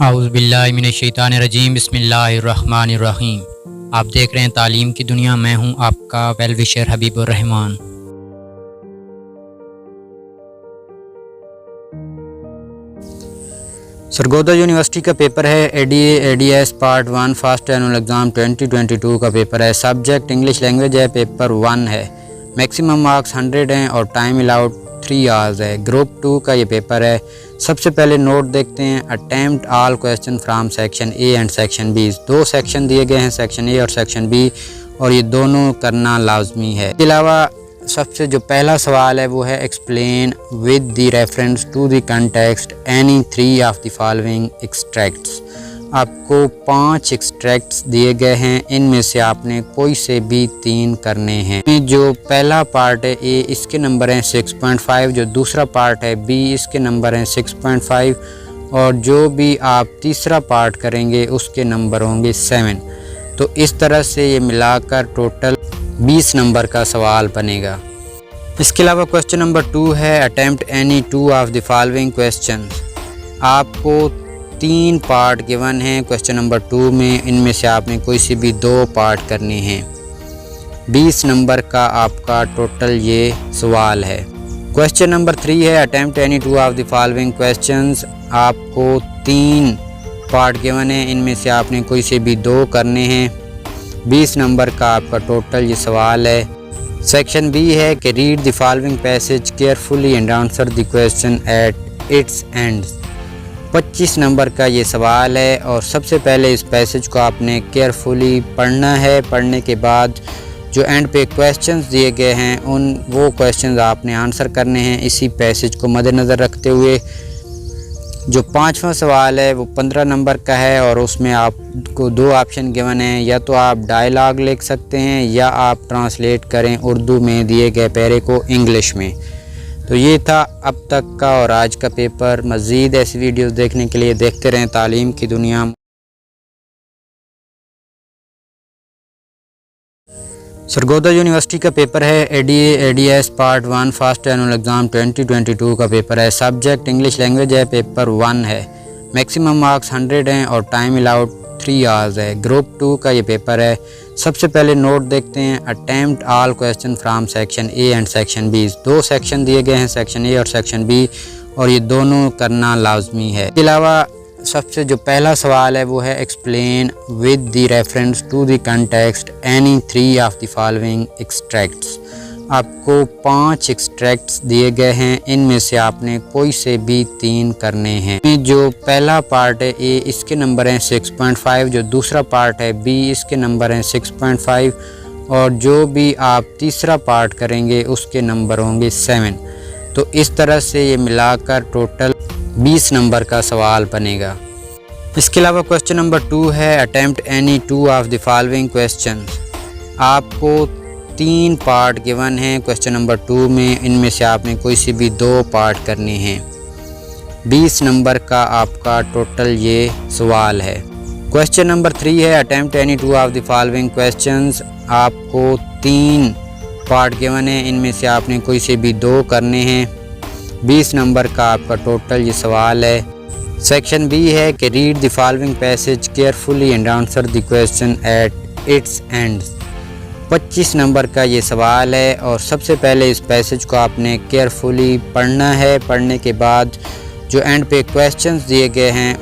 اعوذ باللہ من الشیطان الرجیم، بسم اللہ الرحمن الرحیم۔ آپ دیکھ رہے ہیں تعلیم کی دنیا، میں ہوں آپ کا ویل وشر حبیب الرحمان۔ سرگودا یونیورسٹی کا پیپر ہے ADA/ADS part 1 first annual exam 2022 کا پیپر ہے۔ سبجیکٹ انگلش لینگویج ہے، پیپر 1 ہے۔ میکسیمم مارکس 100 ہیں اور ٹائم الاؤڈ 3 آورز ہے۔ گروپ 2 کا یہ پیپر ہے۔ سب سے پہلے نوٹ دیکھتے ہیں، attempt all question from section A and section B. 2 section دیے گئے ہیں، سیکشن اے اور سیکشن بی، اور یہ دونوں کرنا لازمی ہے۔ اس کے علاوہ سب سے جو پہلا سوال ہے وہ ہے explain with the reference to the context any 3 of the following extracts. آپ کو 5 ایکسٹریکٹس دیے گئے ہیں، ان میں سے آپ نے کوئی سے بھی 3 کرنے ہیں۔ جو پہلا پارٹ ہے اے، اس کے نمبر ہیں 6.5، جو دوسرا پارٹ ہے بی، اس کے نمبر ہیں 6.5، اور جو بھی آپ تیسرا پارٹ کریں گے اس کے نمبر ہوں گے 7۔ تو اس طرح سے یہ ملا کر ٹوٹل 20 نمبر کا سوال بنے گا۔ اس کے علاوہ کویسچن نمبر 2 ہے attempt any 2 of the following questions. آپ کو 3 پارٹ گیون ہیں کویسچن نمبر 2 میں، ان میں سے آپ نے کوئی سے بھی 2 پارٹ کرنے ہیں۔ 20 نمبر کا آپ کا ٹوٹل یہ سوال ہے۔ کویسچن نمبر 3 ہے attempt any 2 of the following questions. آپ کو 3 پارٹ گیون ہیں، ان میں سے آپ نے کوئی سے بھی 2 کرنے ہیں۔ 20 نمبر کا آپ کا ٹوٹل یہ سوال ہے۔ سیکشن بی ہے کہ read the following passage carefully and answer the question at its ends. 25 number کا یہ سوال ہے، اور سب سے پہلے اس پیسج کو آپ نے کیئرفلی پڑھنا ہے۔ پڑھنے کے بعد جو اینڈ پہ کویسچنز دیے گئے ہیں وہ کویسچنز آپ نے آنسر کرنے ہیں اسی پیسج کو مد نظر رکھتے ہوئے۔ جو 5واں سوال ہے وہ 15 نمبر کا ہے، اور اس میں آپ کو 2 آپشن گیون ہیں، یا تو آپ ڈائیلاگ لکھ سکتے ہیں یا آپ ٹرانسلیٹ کریں اردو میں دیے گئے پیرے کو انگلش میں۔ تو یہ تھا اب تک کا اور آج کا پیپر۔ مزید ایسی ویڈیوز دیکھنے کے لیے دیکھتے رہیں تعلیم کی دنیا۔ سرگودا یونیورسٹی کا پیپر ہے ADA/ADS part 1 first annual exam 2022 کا پیپر ہے۔ سبجیکٹ انگلش لینگویج ہے، پیپر 1 ہے۔ میکسیمم مارکس 100 ہیں اور ٹائم الاؤڈ 3 آورز ہے۔ گروپ 2 کا یہ پیپر ہے۔ سب سے پہلے نوٹ دیکھتے ہیں، attempt all question from section A and section B. 2 section دیے گئے ہیں، سیکشن اے اور سیکشن بی، اور یہ دونوں کرنا لازمی ہے۔ اس کے علاوہ سب سے جو پہلا سوال ہے وہ ہے explain with the reference to the context any 3 of the following extracts. آپ کو 5 ایکسٹریکٹس دیے گئے ہیں، ان میں سے آپ نے کوئی سے بھی 3 کرنے ہیں۔ جو پہلا پارٹ ہے اے، اس کے نمبر ہیں 6.5، جو دوسرا پارٹ ہے بی، اس کے نمبر ہیں 6.5، اور جو بھی آپ تیسرا پارٹ کریں گے اس کے نمبر ہوں گے 7۔ تو اس طرح سے یہ ملا کر ٹوٹل 20 نمبر کا سوال بنے گا۔ اس کے علاوہ کویسچن نمبر 2 ہے attempt any 2 of the following questions. آپ کو 3 پارٹ گیون ہیں کویسچن نمبر 2 میں، ان میں سے آپ نے کوئی سے بھی 2 پارٹ کرنے ہیں۔ 20 نمبر کا آپ کا ٹوٹل یہ سوال ہے۔ کویسچن نمبر 3 ہے attempt any 2 of the following questions. آپ کو 3 پارٹ گیون ہیں، ان میں سے آپ نے کوئی سے بھی 2 کرنے ہیں۔ 20 نمبر کا آپ کا ٹوٹل یہ سوال ہے۔ سیکشن بی ہے کہ read the following passage carefully and answer the question at its ends. 25 number کا یہ سوال ہے، اور سب سے پہلے اس پیسج کو آپ نے کیئرفلی پڑھنا ہے۔ پڑھنے کے بعد جو اینڈ پہ کویسچنز دیے گئے ہیں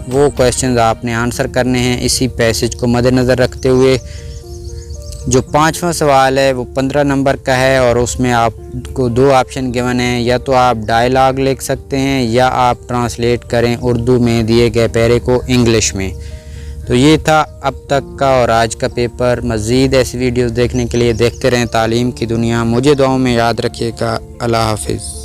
وہ کویسچنز آپ نے آنسر کرنے ہیں اسی پیسج کو مد نظر رکھتے ہوئے۔ جو 5واں سوال ہے وہ 15 نمبر کا ہے، اور اس میں آپ کو 2 آپشن گیون ہیں، یا تو آپ ڈائیلاگ لکھ سکتے ہیں یا آپ ٹرانسلیٹ کریں اردو میں دیے گئے پیرے کو انگلش میں۔ تو یہ تھا اب تک کا اور آج کا پیپر۔ مزید ایسی ویڈیوز دیکھنے کے لیے دیکھتے رہیں تعلیم کی دنیا۔ مجھے دعاؤں میں یاد رکھیے گا۔ اللہ حافظ۔